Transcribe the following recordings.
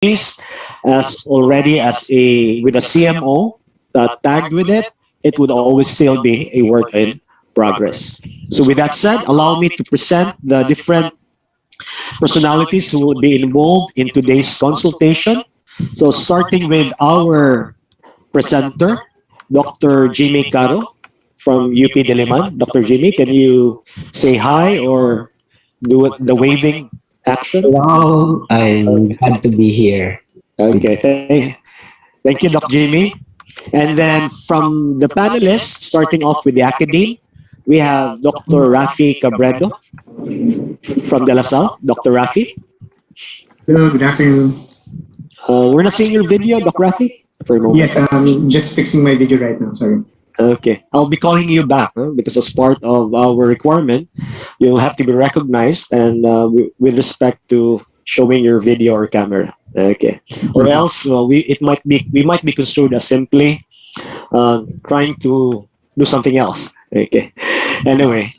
released as already as a with a CMO tagged with it, it would always still be a work in progress. So with that said, allow me to present the different personalities who will be involved in today's consultation. So starting with our presenter, Dr. Jimmy Caro from UP Diliman. Dr. Jimmy, can you say hi or do the waving action? Hello, I'm glad to be here with Okay, thank you, Doc Jimmy. And then from the panelists, starting off with the academe, we have Dr. Rafi Cabredo from De La Salle. Dr. Rafi. Hello, good afternoon. We're not seeing your video, Dr. Rafi, for a moment. Yes, I'm just fixing my video right now. Sorry. Okay, I'll be calling you back because as part of our requirement, you'll have to be recognized and with respect to showing your video or camera. Okay, or else we might be construed as simply trying to do something else. Okay, anyway,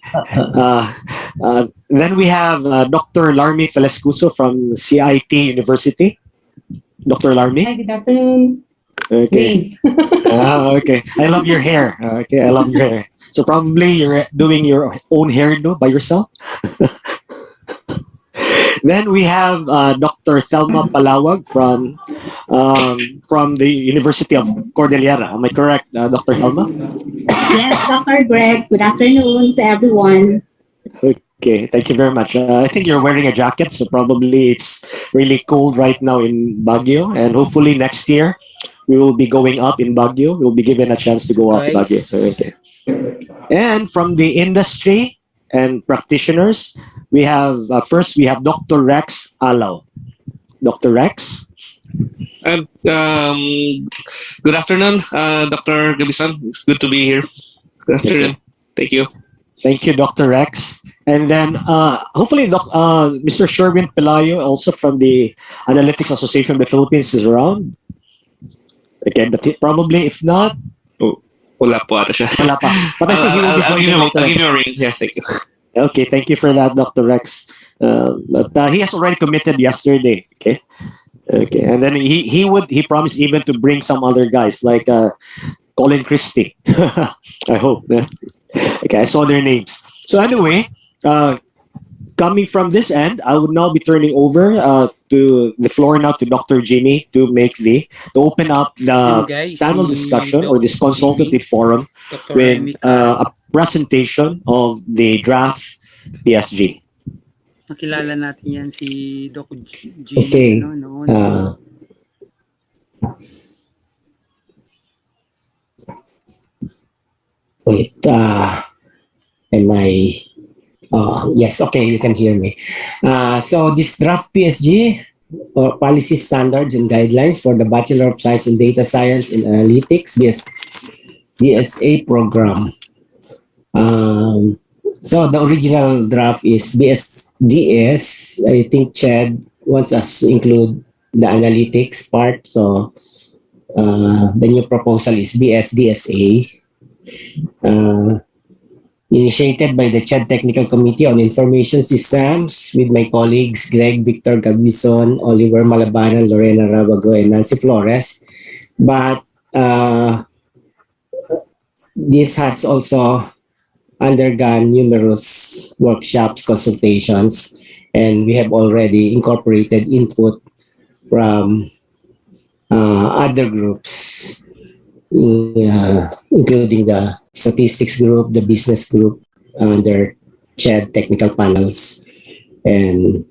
then we have Dr. Larmi Felescuso from CIT University. Dr. Larmi. Hi, good afternoon. Okay. Okay. I love your hair. Okay, I love your hair. So probably you're doing your own hairdo by yourself. Then we have Dr. Thelma Palawag from the University of Cordillera. Am I correct, Dr. Thelma? Yes, Dr. Greg. Good afternoon to everyone. Okay, thank you very much. I think you're wearing a jacket, so probably it's really cold right now in Baguio, and hopefully next year we will be going up in Baguio. We'll be given a chance to go up Baguio. Okay. And from the industry and practitioners, we have first we have Dr. Rex Alaw. Dr. Rex. And good afternoon, Dr. Gabisan. It's good to be here. Good afternoon. Thank you. Thank you, Dr. Rex. And then hopefully Mr. Sherwin Pelayo, also from the Analytics Association of the Philippines, is around. Okay, but probably if not, Wala po ata siya. wala pa. But I think he will be joining later. I'll give you a ring. Yeah, thank you. Okay, thank you for that, Dr. Rex. But he has already committed yesterday. Okay. Okay, and then he promised even to bring some other guys like Colin Christie. I hope. Okay, I saw their names. So anyway, coming from this end, I would now be turning over to the floor now to Dr. Jimmy to open up the panel discussion or this consultative forum with a presentation of the draft PSG. Nakilala natin yan si Doc Jimmy. Okay. No, noon. wait, am I yes, okay, you can hear me. So this draft PSG or policy standards and guidelines for the Bachelor of Science in Data Science and Analytics BSA program. So the original draft is BSDS. I think Chad wants us to include the analytics part. So the new proposal is BSDSA. Initiated by the CHED Technical Committee on Information Systems with my colleagues Greg Victor Gabison, Oliver Malabanan, Lorena Rabago, and Nancy Flores. But this has also undergone numerous workshops, consultations, and we have already incorporated input from other groups, including the statistics group, the business group, their CHED technical panels. And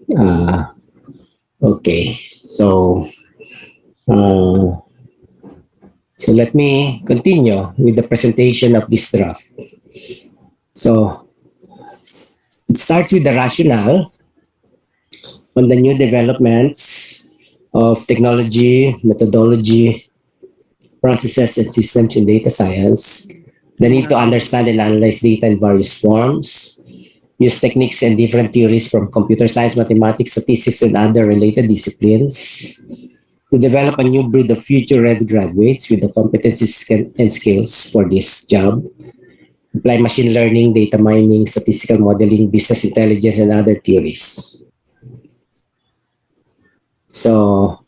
okay, so let me continue with the presentation of this draft. So it starts with the rationale on the new developments of technology, methodology, processes, and systems in data science, the need to understand and analyze data in various forms, use techniques and different theories from computer science, mathematics, statistics, and other related disciplines, to develop a new breed of future-ready graduates with the competencies and skills for this job, apply machine learning, data mining, statistical modeling, business intelligence, and other theories. So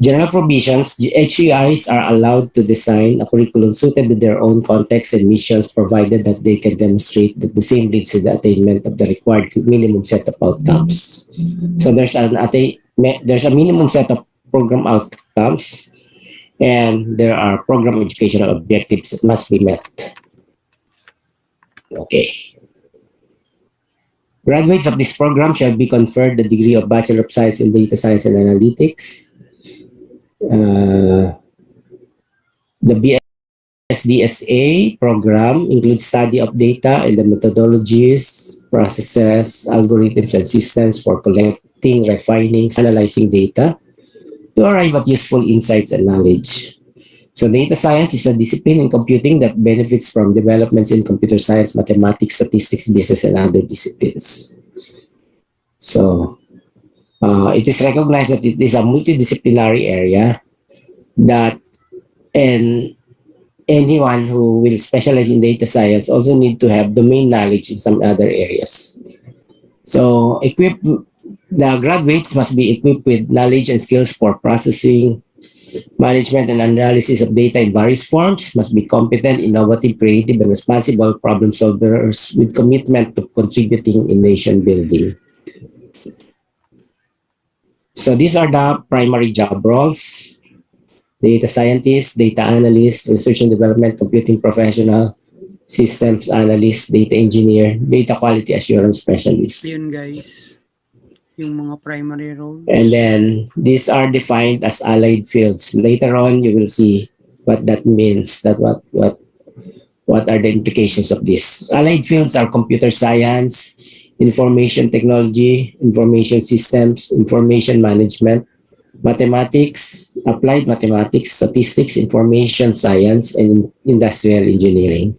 General provisions, HEIs are allowed to design a curriculum suited to their own context and missions, provided that they can demonstrate that the same leads to the attainment of the required minimum set of outcomes. So there's a minimum set of program outcomes, and there are program educational objectives that must be met. Okay. Graduates of this program shall be conferred the degree of Bachelor of Science in Data Science and Analytics. The BSDSA program includes study of data and the methodologies, processes, algorithms, and systems for collecting, refining, analyzing data to arrive at useful insights and knowledge. So data science is a discipline in computing that benefits from developments in computer science, mathematics, statistics, business, and other disciplines. So it is recognized that it is a multidisciplinary area that and anyone who will specialize in data science also need to have domain knowledge in some other areas. So the graduates must be equipped with knowledge and skills for processing, management, and analysis of data in various forms, must be competent, innovative, creative, and responsible problem solvers with commitment to contributing in nation building. So these are the primary job roles: data scientist, data analyst, research and development, computing professional, systems analyst, data engineer, data quality assurance specialist. Yun guys, yung mga primary roles. And then these are defined as allied fields. Later on, you will see what that means, that what are the implications of this. Allied fields are computer science, information technology, information systems, information management, mathematics, applied mathematics, statistics, information science, and industrial engineering.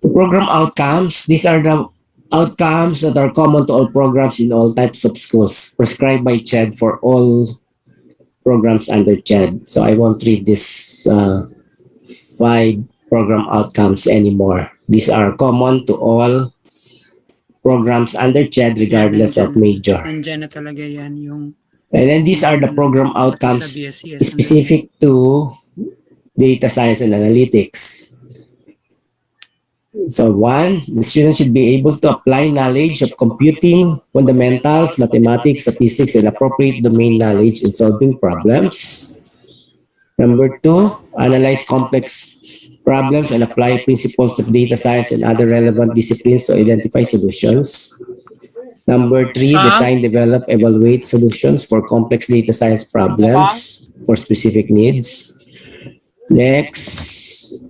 The program outcomes, these are the outcomes that are common to all programs in all types of schools, prescribed by CHED for all programs under CHED. So I won't read this 5 program outcomes anymore. These are common to all programs under CHED regardless of major. Nandyan na talaga yan yung And then these are the program outcomes sa BSCS. specific to data science and analytics. So 1, the student should be able to apply knowledge of computing, fundamentals, mathematics, statistics, and appropriate domain knowledge in solving problems. Number 2, analyze complex problems and apply principles of data science and other relevant disciplines to identify solutions. Number 3, design, develop, evaluate solutions for complex data science problems for specific needs. Next,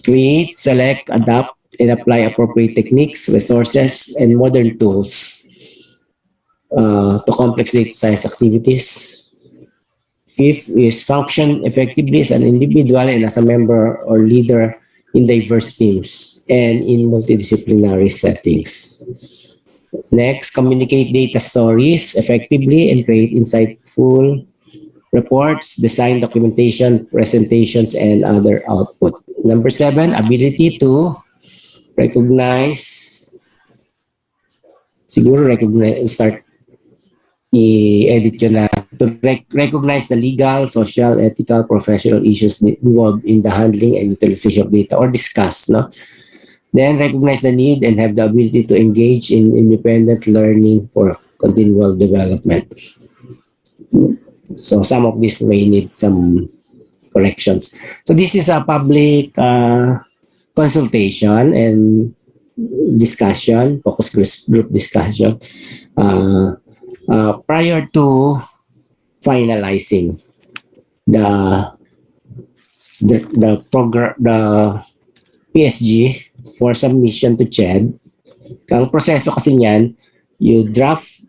create, select, adapt, and apply appropriate techniques, resources, and modern tools to complex data science activities. 5th is function effectively as an individual and as a member or leader in diverse teams and in multidisciplinary settings. Next, communicate data stories effectively and create insightful reports, design documentation, presentations, and other output. Number 7, ability to recognize, start i-edit yun na, to recognize the legal, social, ethical, professional issues involved in the handling and utilization of data or discuss, no? Then recognize the need and have the ability to engage in independent learning for continual development. So some of this may need some corrections. So this is a public consultation and discussion, focus group discussion prior to finalizing the PSG for submission to CHED. Ang proseso kasi niyan, you draft,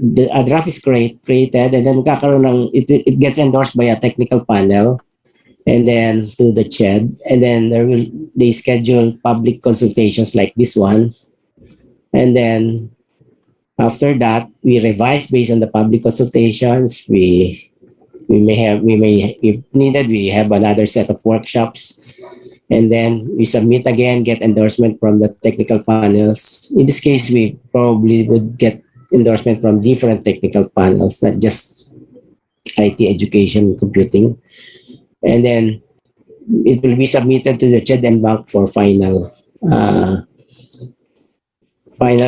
a draft is created and then magkakaroon ng, it gets endorsed by a technical panel and then to the CHED, and then they schedule public consultations like this one, and then after that we revise based on the public consultations. We may if needed we have another set of workshops, and then we submit again, get endorsement from the technical panels. In this case, we probably would get endorsement from different technical panels, not just IT education computing. And then it will be submitted to the CHED and bank for final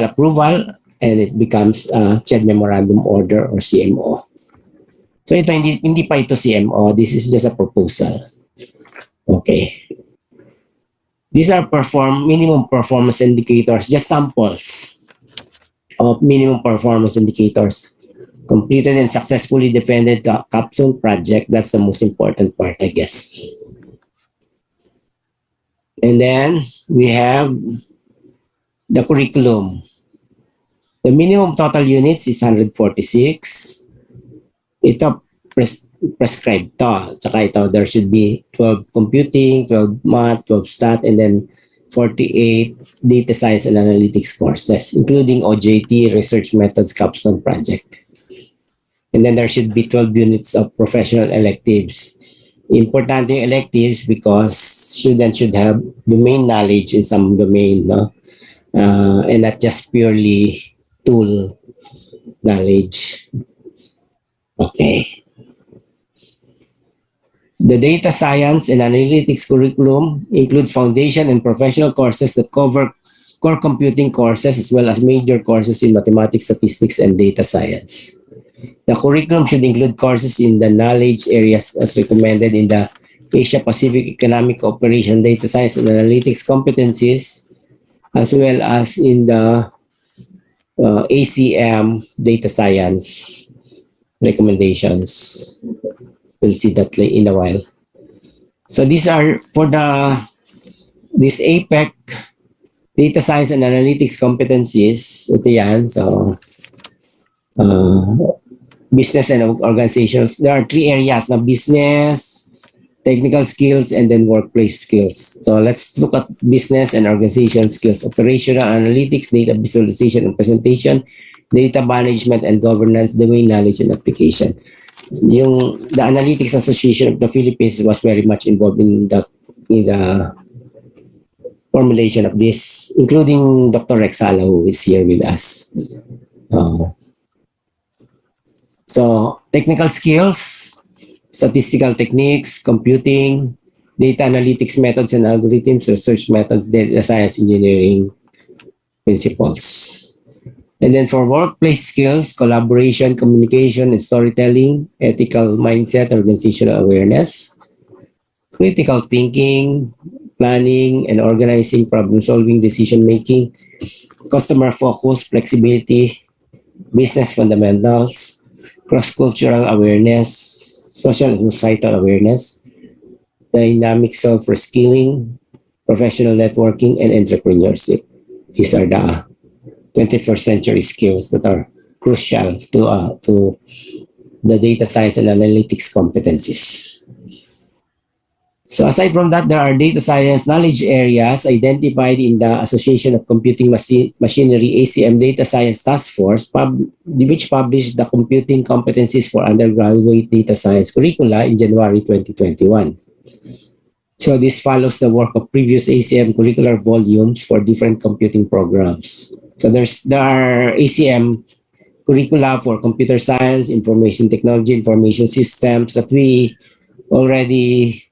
approval, and it becomes CHED memorandum order or CMO. So ito hindi pa ito CMO, this is just a proposal. Okay. These are minimum performance indicators, just samples of minimum performance indicators. Completed and successfully defended the capstone project. That's the most important part, I guess. And then we have the curriculum. The minimum total units is 146. Ito prescribed to. Saka ito, there should be 12 computing, 12 math, 12 stat, and then 48 data science and analytics courses, including OJT, research methods, capstone project. And then there should be 12 units of professional electives. Important yung electives because students should have domain knowledge in some domain, no? And not just purely tool knowledge. Okay. The data science and analytics curriculum includes foundation and professional courses that cover core computing courses as well as major courses in mathematics, statistics, and data science. The curriculum should include courses in the knowledge areas as recommended in the Asia Pacific Economic Cooperation Data Science and Analytics competencies, as well as in the ACM Data Science recommendations. We'll see that in a while. So these are for this APEC Data Science and Analytics competencies. Ito yan. So business and organizations. There are three areas na business, technical skills, and then workplace skills. So let's look at business and organization skills. Operational analytics, data visualization and presentation, data management and governance, domain knowledge and application. The Analytics Association of the Philippines was very much involved in the formulation of this, including Dr. Rexala, who is here with us. So technical skills, statistical techniques, computing, data analytics methods and algorithms, research methods, data science engineering principles. And then for workplace skills, collaboration, communication, and storytelling, ethical mindset, organizational awareness, critical thinking, planning and organizing, problem solving, decision making, customer focus, flexibility, business fundamentals, cross-cultural awareness, social and societal awareness, dynamic self-reskilling, professional networking, and entrepreneurship. These are the 21st century skills that are crucial to the data science and analytics competencies. So aside from that, there are data science knowledge areas identified in the Association of Computing Machinery ACM Data Science Task Force, which published the computing competencies for undergraduate data science curricula in January 2021. So this follows the work of previous ACM curricular volumes for different computing programs. So there are ACM curricula for computer science, information technology, information systems that we already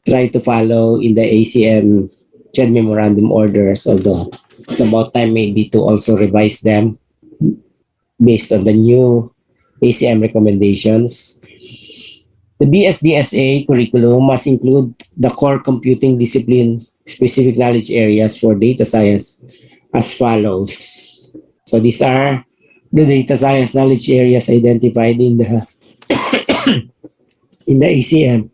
try to follow in the ACM CHED memorandum orders, although it's about time maybe to also revise them based on the new ACM recommendations. The BSDSA curriculum must include the core computing discipline specific knowledge areas for data science as follows. So these are the data science knowledge areas identified in the in the ACM.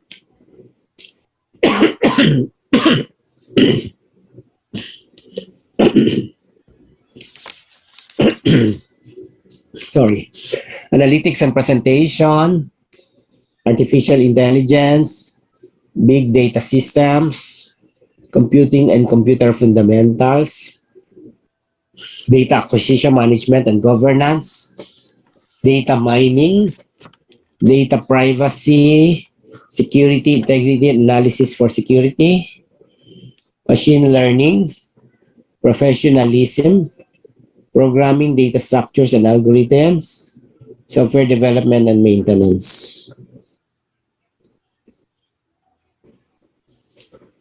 Sorry. Analytics and presentation, artificial intelligence, big data systems, computing and computer fundamentals, data acquisition management and governance, data mining, data privacy, security, integrity, analysis for security, machine learning, professionalism, programming, data structures and algorithms, software development and maintenance.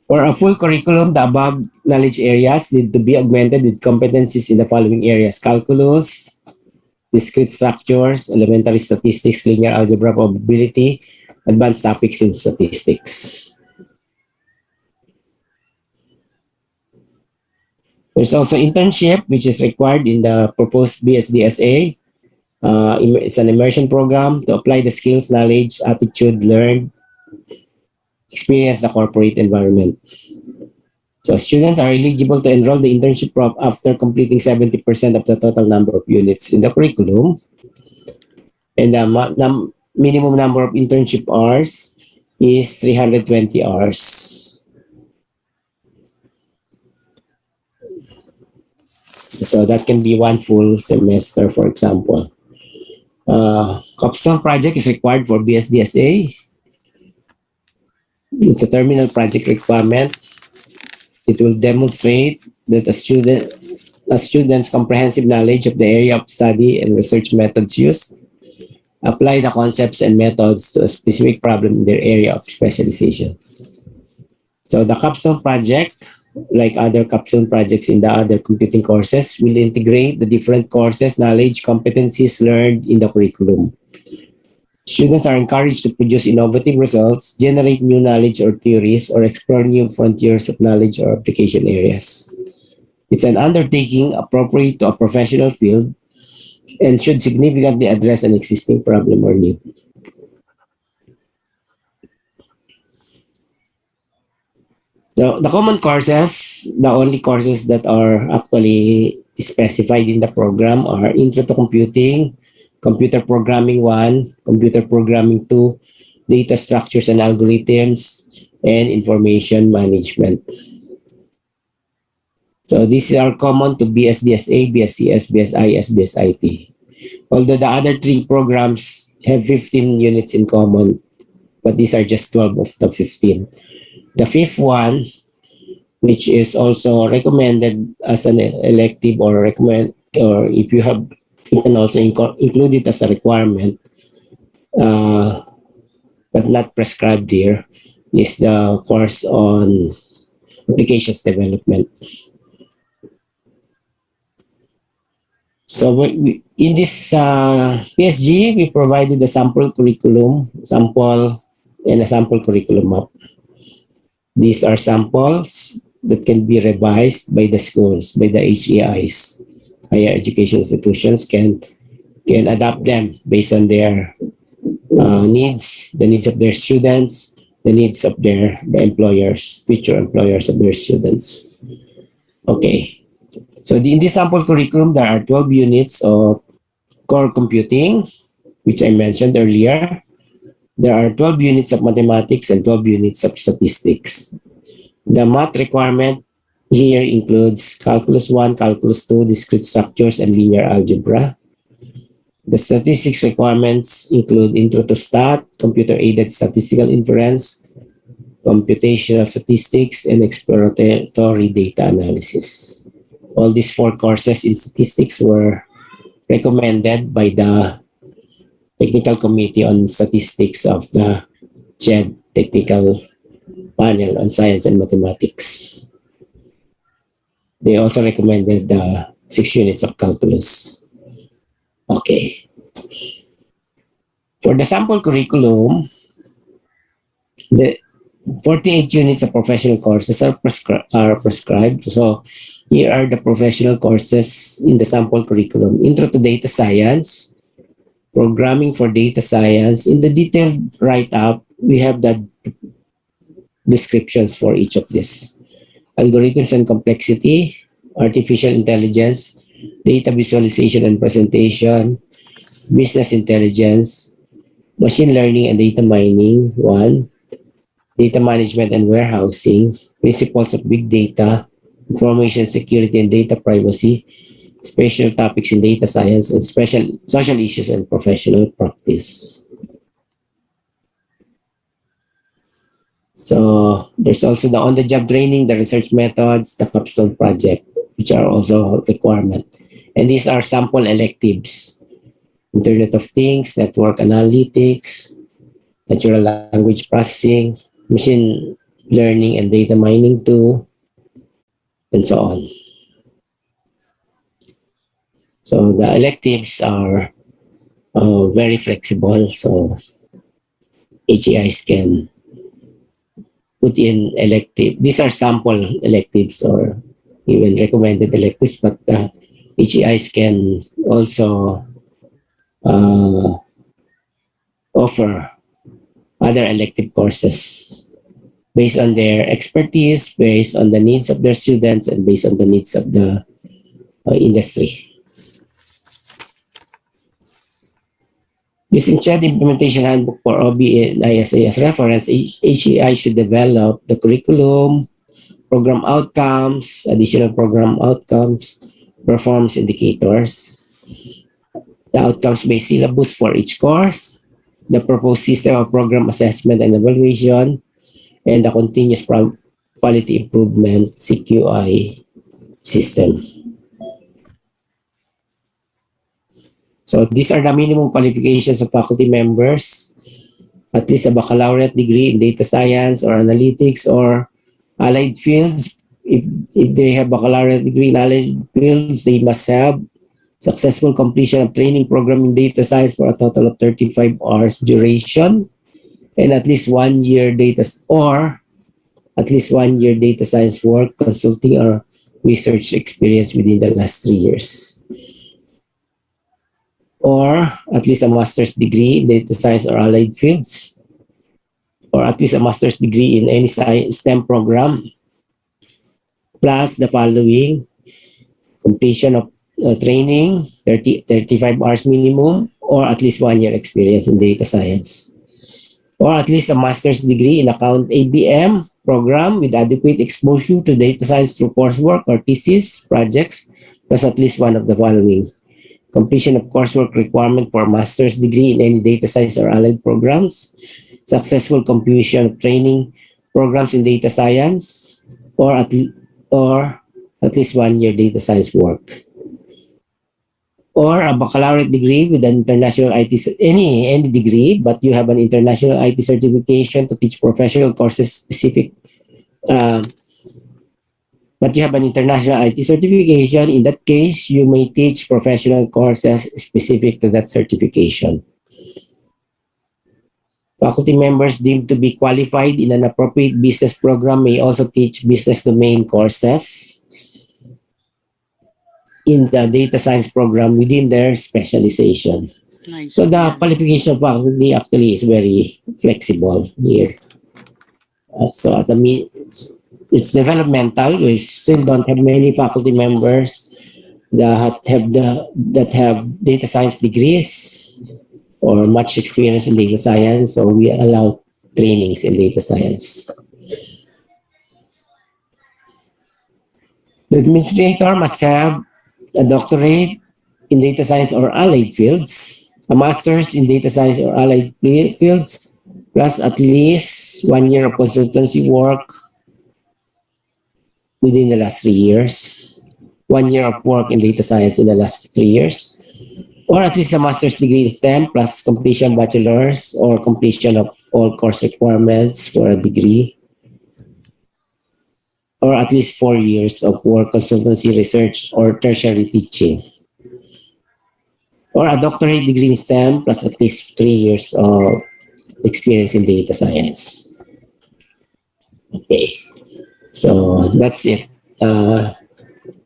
For a full curriculum, the above knowledge areas need to be augmented with competencies in the following areas: calculus, discrete structures, elementary statistics, linear algebra, probability, advanced topics in statistics. There's also internship, which is required in the proposed BSDSA. It's an immersion program to apply the skills, knowledge, attitude learned, experience the corporate environment. So students are eligible to enroll the internship after completing 70% of the total number of units in the curriculum. And the minimum number of internship hours is 320 hours. So that can be one full semester, for example. Capstone project is required for BSDSA. It's a terminal project requirement. It will demonstrate that a student's comprehensive knowledge of the area of study and research methods used, apply the concepts and methods to a specific problem in their area of specialization. So the capstone project, like other capstone projects in the other computing courses, will integrate the different courses, knowledge, competencies learned in the curriculum. Students are encouraged to produce innovative results, generate new knowledge or theories, or explore new frontiers of knowledge or application areas. It's an undertaking appropriate to a professional field and should significantly address an existing problem or need. So the common courses, the only courses that are actually specified in the program are Intro to Computing, Computer Programming 1, Computer Programming 2, Data Structures and Algorithms, and Information Management. So these are common to BSDSA, BSCS, BSIS, BSIT. Although the other three programs have 15 units in common, but these are just 12 of the 15. The fifth one, which is also recommended as an elective or if you have, you can also include it as a requirement, but not prescribed here, is the course on applications development. So in this PSG, we provided a sample curriculum, and a sample curriculum map. These are samples that can be revised by the schools, by the HEIs. Higher education institutions can adapt them based on their needs, the needs of their students, the needs of the employers, future employers of their students. Okay. So in this sample curriculum, there are 12 units of core computing, which I mentioned earlier. There are 12 units of mathematics and 12 units of statistics. The math requirement here includes Calculus 1, Calculus 2, discrete structures, and linear algebra. The statistics requirements include Intro to Stat, computer-aided statistical inference, computational statistics, and exploratory data analysis. All these 4 courses in statistics were recommended by the Technical Committee on Statistics of the CHED Technical Panel on Science and Mathematics. They also recommended 6 units of calculus. Okay. For the sample curriculum, the 48 units of professional courses are prescribed. So here are the professional courses in the sample curriculum. Intro to Data Science, Programming for Data Science. In the detailed write-up, we have the descriptions for each of this. Algorithms and Complexity, Artificial Intelligence, Data Visualization and Presentation, Business Intelligence, Machine Learning and Data Mining, 1, Data Management and Warehousing, Principles of Big Data, Information Security and Data Privacy, Special Topics in Data Science, and Special Social Issues and Professional Practice. So there's also the on-the-job training, the research methods, the capstone project, which are also a requirement. And these are sample electives: Internet of Things, Network Analytics, Natural Language Processing, Machine Learning and Data Mining too, and so on. So the electives are very flexible, so HEIs can put in elective. These are sample electives or even recommended electives, but HEIs can also offer other elective courses based on their expertise, based on the needs of their students, and based on the needs of the industry. Using CHED Implementation Handbook for OB and ISA as reference, HEI should develop the curriculum, program outcomes, additional program outcomes, performance indicators, the outcomes-based syllabus for each course, the proposed system of program assessment and evaluation, and the continuous quality improvement CQI system. So these are the minimum qualifications of faculty members: at least a baccalaureate degree in data science or analytics or allied fields. If they have baccalaureate degree in allied fields, they must have successful completion of training program in data science for a total of 35 hours duration, and at least 1 year data science work, consulting, or research experience within the last 3 years. Or at least a master's degree in data science or allied fields, or at least a master's degree in any STEM program, plus the following: completion of training, 35 hours minimum, or at least 1 year experience in data science, or at least a master's degree in account ABM program with adequate exposure to data science through coursework or thesis projects, plus at least one of the following: completion of coursework requirement for a master's degree in any data science or allied programs, successful completion of training programs in data science, or at least 1 year data science work, or a baccalaureate degree with an international IT, any degree, but you have an international IT certification to teach professional courses specific. But you have an international IT certification. In that case, you may teach professional courses specific to that certification. Faculty members deemed to be qualified in an appropriate business program may also teach business domain courses in the data science program within their specialization. Nice. So the qualification of faculty actually is very flexible here. So it's developmental. We still don't have many faculty members that have data science degrees or much experience in data science, so we allow trainings in data science. The administrator must have a doctorate in data science or allied fields, a master's in data science or allied fields, plus at least 1 year of consultancy work within the last 3 years, 1 year of work in data science in the last 3 years, or at least a master's degree in STEM plus completion bachelor's or completion of all course requirements for a degree, or at least 4 years of work consultancy, research, or tertiary teaching, or a doctorate degree in STEM plus at least 3 years of experience in data science. Okay, so that's it.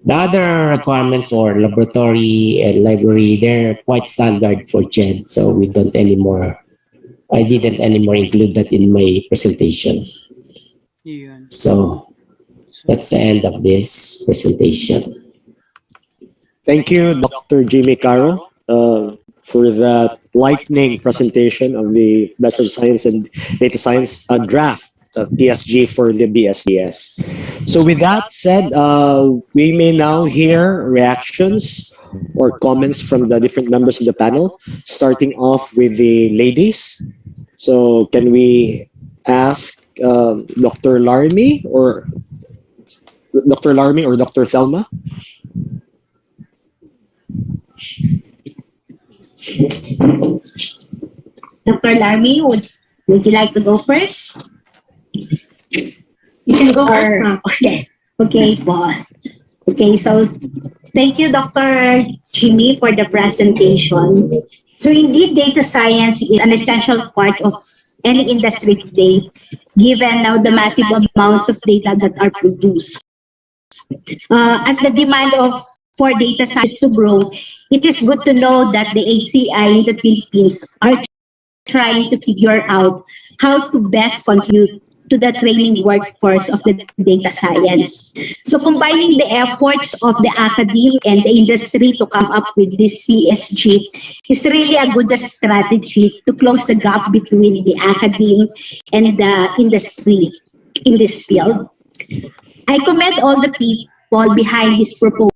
The other requirements for laboratory and library, they're quite standard for CHED, so we don't anymore. I didn't anymore include that in my presentation. Yun. So that's the end of this presentation. Thank you, Dr. Jimmy Caro, for that lightning presentation of the Bachelor of Science and Data Science draft PSG for the BSDS. So with that said, we may now hear reactions or comments from the different members of the panel, starting off with the ladies. So can we ask Dr. Larmy or Dr. Thelma? Dr. Larmy, would you like to go first? You can go first, Or, ma'am. okay. Okay po. Okay, so thank you, Dr. Jimmy, for the presentation. So indeed, data science is an essential part of any industry today, given now the massive amounts of data that are produced. As the demand of for data science to grow, it is good to know that the HCI in the Philippines are trying to figure out how to best contribute to the training workforce of the data science. So combining the efforts of the academe and the industry to come up with this PSG is really a good strategy to close the gap between the academe and the industry in this field. I commend all the people behind this proposed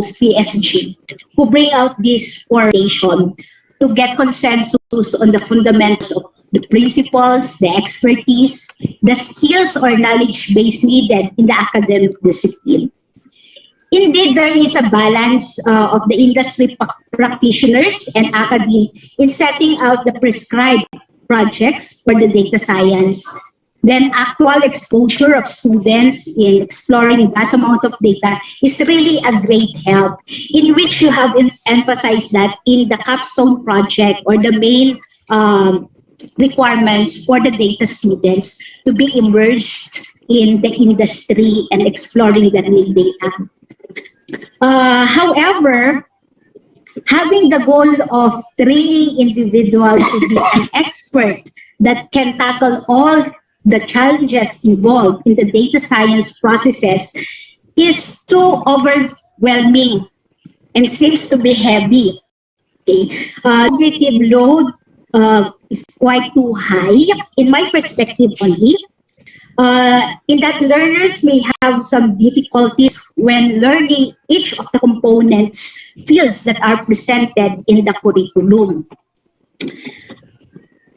PSG who bring out this formation to get consensus on the fundamentals of the principles, the expertise, the skills or knowledge base needed in the academic discipline. Indeed, there is a balance of the industry practitioners and academe in setting out the prescribed projects for the data science. Then actual exposure of students in exploring vast amount of data is really a great help, in which you have emphasized that in the capstone project or the main requirements for the data students to be immersed in the industry and exploring the real data. However, having the goal of training individuals to be an expert that can tackle all the challenges involved in the data science processes is too overwhelming and seems to be heavy. Okay. Cognitive load is quite too high in my perspective only. In that learners may have some difficulties when learning each of the components fields that are presented in the curriculum.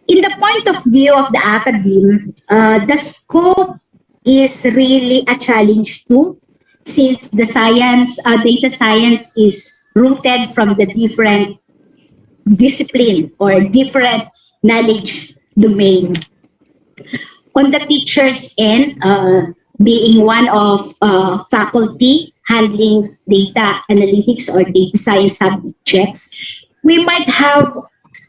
In the point of view of the academe, the scope is really a challenge too, since the science, data science is rooted from the different discipline or different knowledge domain. On the teacher's end, being one of faculty handling data analytics or data science subjects, we might have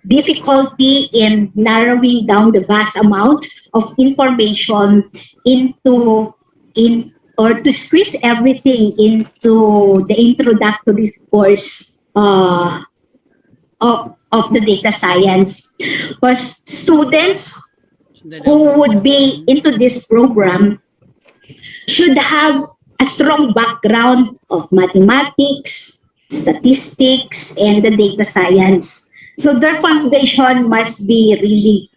difficulty in narrowing down the vast amount of information into in or to squeeze everything into the introductory course of the data science. Because students who would be into this program should have a strong background of mathematics, statistics, and the data science. So their foundation must be really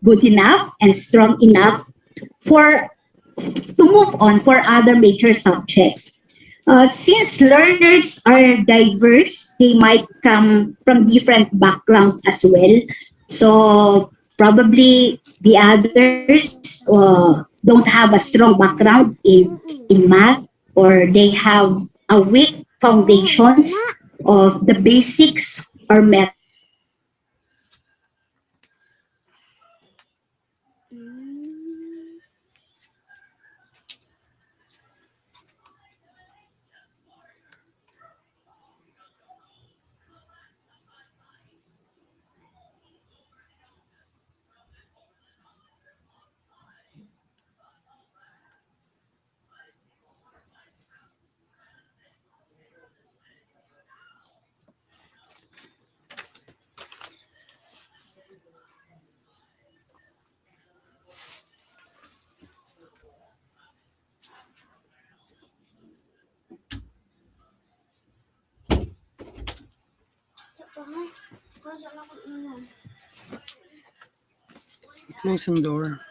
good enough and strong enough for to move on for other major subjects. Since learners are diverse, they might come from different backgrounds as well. So probably the others don't have a strong background in math, or they have a weak foundations of the basics or methods. Close ang door.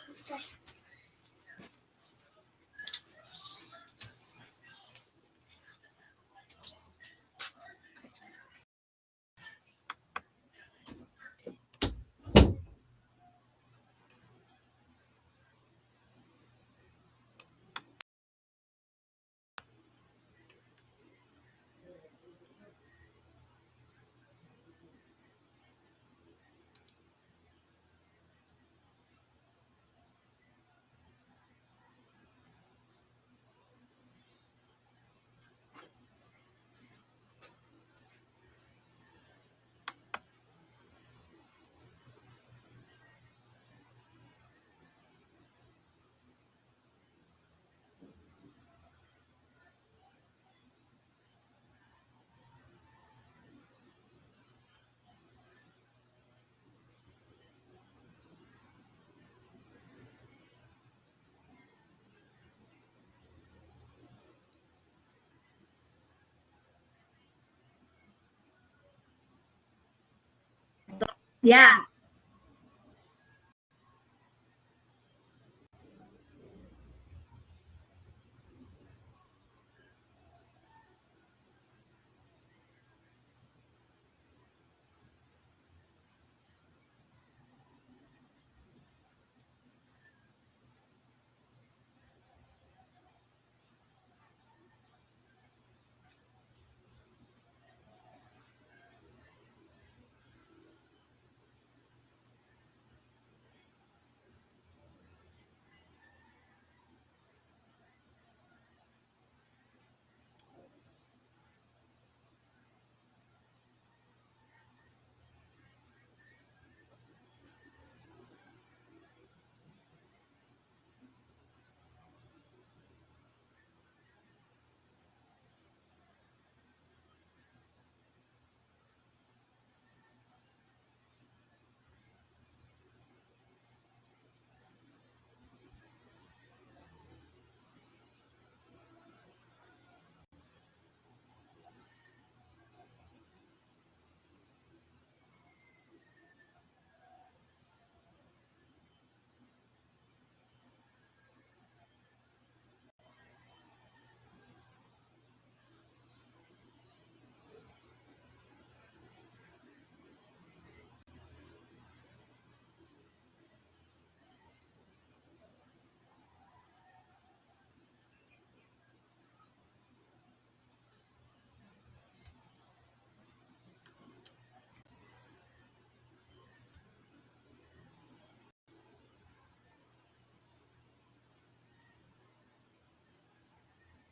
Yeah.